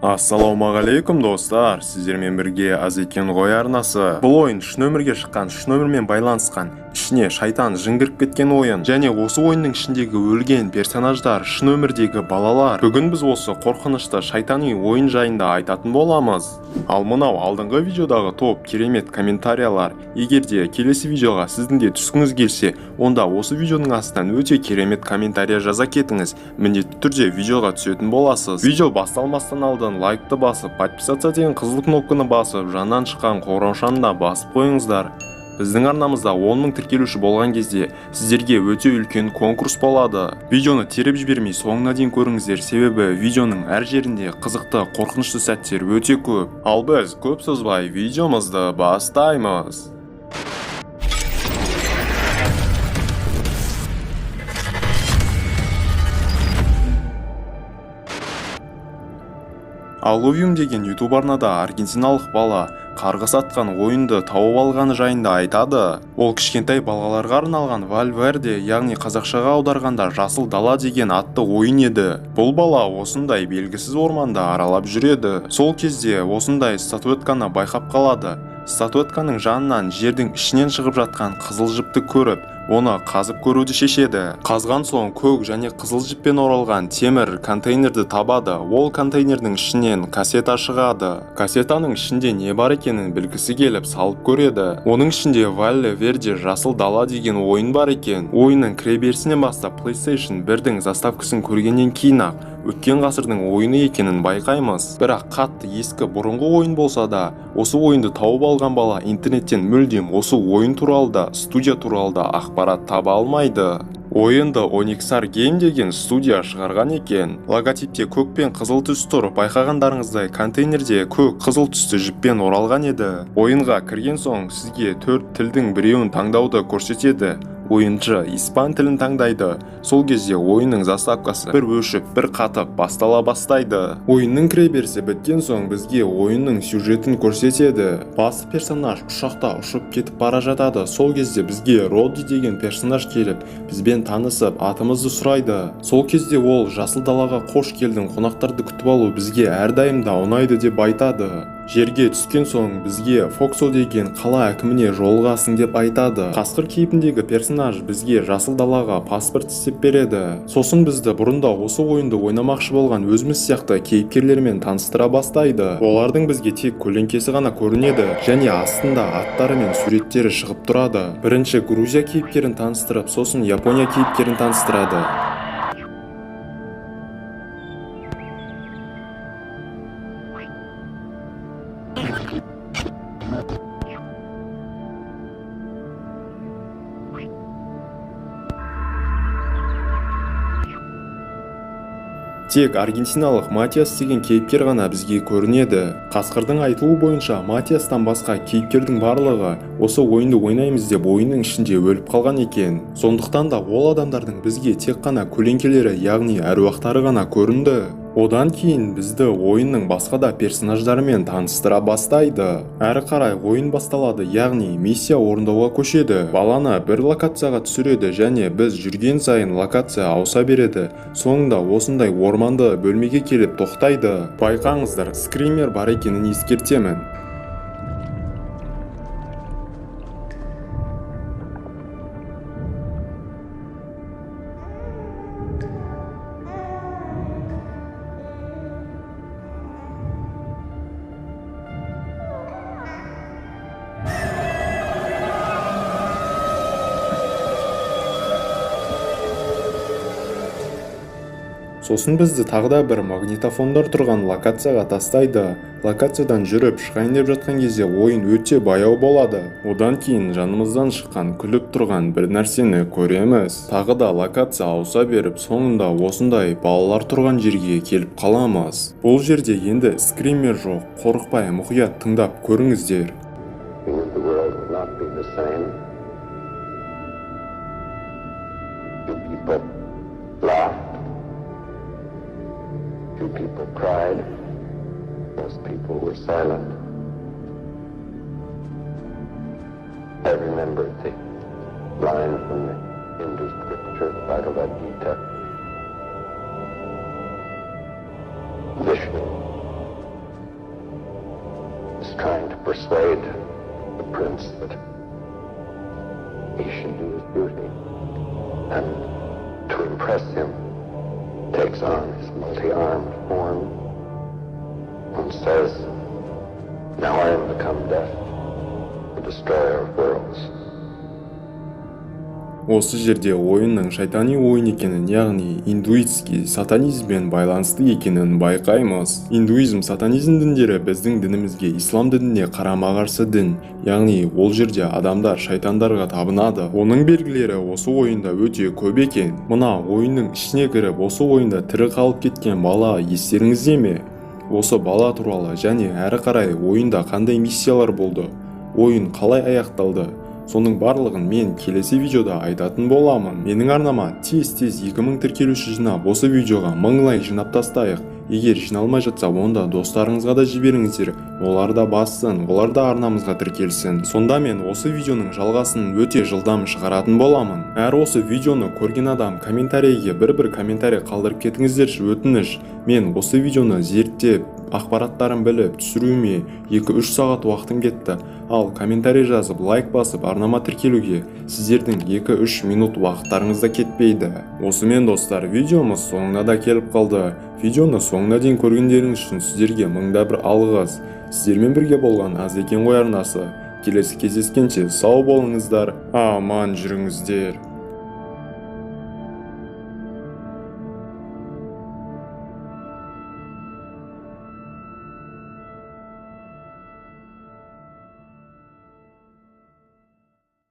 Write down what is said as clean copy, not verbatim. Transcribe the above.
Ассалаумағалейкум достар, сіздермен бірге Азекен ғой арнасы. Бұл ойын шын өмірге шыққан, шын өмірмен байланысқан, ішіне шайтан жын кіріп кеткен ойын. Және осы ойынның ішіндегі өлген персонаждар шын өмірдегі балалар. Бүгін біз осы қорқынышты шайтани ойын жайында айтатын боламыз. Ал мынау алдыңғы видеодағы топ керемет комментариялар. Егер де келесі видеоға сіздің де түскіңіз келсе, онда осы видеоның астынан өте керемет комментария жаза кетіңіз. Міндетті түрде видеоға түсетін боласыз. Видео басталмастан алдын лайкты басып, подписаться деген қызыл кнопканы басып, жаннан шыққан қоңыраушаны басып қойыңыздар. Біздің арнамызда 10 000 тіркелуші болған кезде сіздерге өте үлкен конкурс болады. Видеоны теріп жібермей соңына дейін көріңіздер, себебі видеоның әр жерінде қызықты, қорқынышты сәттер өте көп. Ал біз көп созбай видеомызды бастаймыз. Алловиум деген YouTube арнада аргентиналық бала қарғыс атқан ойынды тауып алғаны жайында айтады. Ол кішкентай балаларға арналған Вальверде, яғни қазақшаға аударғанда жасыл дала деген атты ойын еді. Бұл бала осындай белгісіз орманда аралап жүреді. Сол кезде осындай статуэтканы байқап қалады. Статуэтканың жанынан жердің ішінен шығып жатқан қызыл жіпті көріп, оны қазып көруді шешеді. Қазған соң көк және қызыл жіппен оралған темір контейнерді табады. Ол контейнердің ішінен кассета шығады. Кассетаның ішінде не бар екенін білгісі келіп салып көреді. Оның ішінде Вальверде жасыл дала деген ойын бар екен. Ойынның кіреберісінен бастап PlayStation 1-дің заставкасын көргеннен кейін ақ өткен ғасырдың ойыны екенін байқаймыз. Бірақ қатты ескі бұрынғы ойын болса да, осы ойынды тауып алған бала интернеттен мүлдем осы ойын туралы да, студия туралы да ақпарат таба алмайды. Ойынды Onyxar Game деген студия шығарған екен. Логотипте көк пен қызыл түс тұр. Байқағандарыңыздай контейнерде көк қызыл түсті жіппен оралған еді. Ойынға кірген соң сізге 4 тілдің біреуін таңдауды көрсетеді. Ойыншы испан тілін таңдайды. Сол кезде ойынның заставкасы бір өшіп, бір қатып бастала бастайды. Ойынның кіреберісі біткен соң бізге ойынның сюжетін көрсетеді. Басты персонаж ұшақта ұшып кетіп бара жатады. Сол кезде бізге Родди деген персонаж келіп, бізбен танысып, атымызды сұрайды. Сол кезде ол жасыл далаға қош келдің, қонақтарды күтіп алу бізге әрдайым да ұнайды деп айтады. Жерге түскен соң бізге Фоксо деген қала әкіміне жолығасың деп айтады. Қасқыр кейпіндегі персонаж бізге жасыл далаға паспорт істеп береді. Сосын бізді бұрында осы ойынды ойнамақшы болған өзіміз сияқты кейіпкерлермен таныстыра бастайды. Олардың бізге тек көлеңкесі ғана көрінеді және астында аттары мен суреттері шығып тұрады. Бірінші Грузия кейіпкерін таныстырып, сосын Япония кейіпкерін таныстырады. Тек аргентиналық Матиас деген кейіпкер ғана бізге көрінеді. Қасқырдың айтуы бойынша Матиастан басқа кейіпкердің барлығы осы ойынды ойнаймыз деп ойынның ішінде өліп қалған екен. Сондықтан да ол адамдардың бізге тек қана көлеңкелері, яғни әруақтары ғана көрінді. Одан кейін бізді ойынның басқа да персонаждарымен таныстыра бастайды. Әрі қарай ойын басталады, яғни миссия орындауға көшеді. Баланы бір локацияға түсіреді және біз жүрген сайын локация ауыса береді. Соңында осындай орманды бөлмеге келіп тоқтайды. Байқаңыздар, скример бар екенін ескертемін. Сосын бізді тағы да бір магнитофондар тұрған локацияға тастайды. Локациядан жүріп шығайын деп жатқан кезде ойын өте баяу болады. Одан кейін жанымыздан шыққан, күліп тұрған бір нәрсені көреміз. Тағы да локация ауыса беріп, соңында осындай балалар тұрған жерге келіп қаламыз. Бұл жерде енді скример жоқ. Қорықпай мұқият тыңдап көріңіздер. Few people cried, most people were silent. I remembered the line from the Hindu scripture, Bhagavad Gita. Vishnu persuade the prince that he should use beauty, and to impress him, takes on his multi-armed form and says, "Now I am become death, the destroyer of worlds." Осы жерде ойынның шайтани ойын екенін, яғни индуистский сатанизммен байланысты екенін байқаймыз. Индуизм, сатанизм діндері біздің дінімізге, ислам дініне қарама-қарсы дін, яғни ол жерде адамдар шайтандарға табынады. Оның белгілері осы ойында өте көп екен. Мына ойынның ішіне кіріп, осы ойында тірі қалып кеткен бала естеріңізде ме? Осы бала туралы және әрі қарай ойында қандай миссиялар болды, ойын қалай аяқталды, соның барлығын мен келесі видеода айтатын боламын. Менің арнама тез-тез 2000 тіркелуші жинап, осы видеоға 1000 лайк жинап тастайық. Егер жиналмай жатса, онда достарыңызға да жіберіңіздер. Олар да бассын, олар да арнамызға тіркелсін. Сонда мен осы видеоның жалғасын өте жылдам шығаратын боламын. Әр осы видеоны көрген адам комментарийге бір комментарий қалдырып кетіңіздерші, өтініш. Мен осы видеоны зерттеп, ақпараттарын біліп, түсіруіме 2-3 сағат уақытым кетті. Ал комментарий жазып, лайк басып, арнама тіркелуге сіздердің 2-3 минут уақыттарыңызда кетпейді. Осымен достар, видеомыз соңына да келіп қалды. Видеоны соңына дейін көргендеріңіз үшін сіздерге 1000 алғыс. Сіздермен бірге болған Аз екен ғой арнасы. Келесі кездескенше сау болыңыздар, аман жүріңіздер.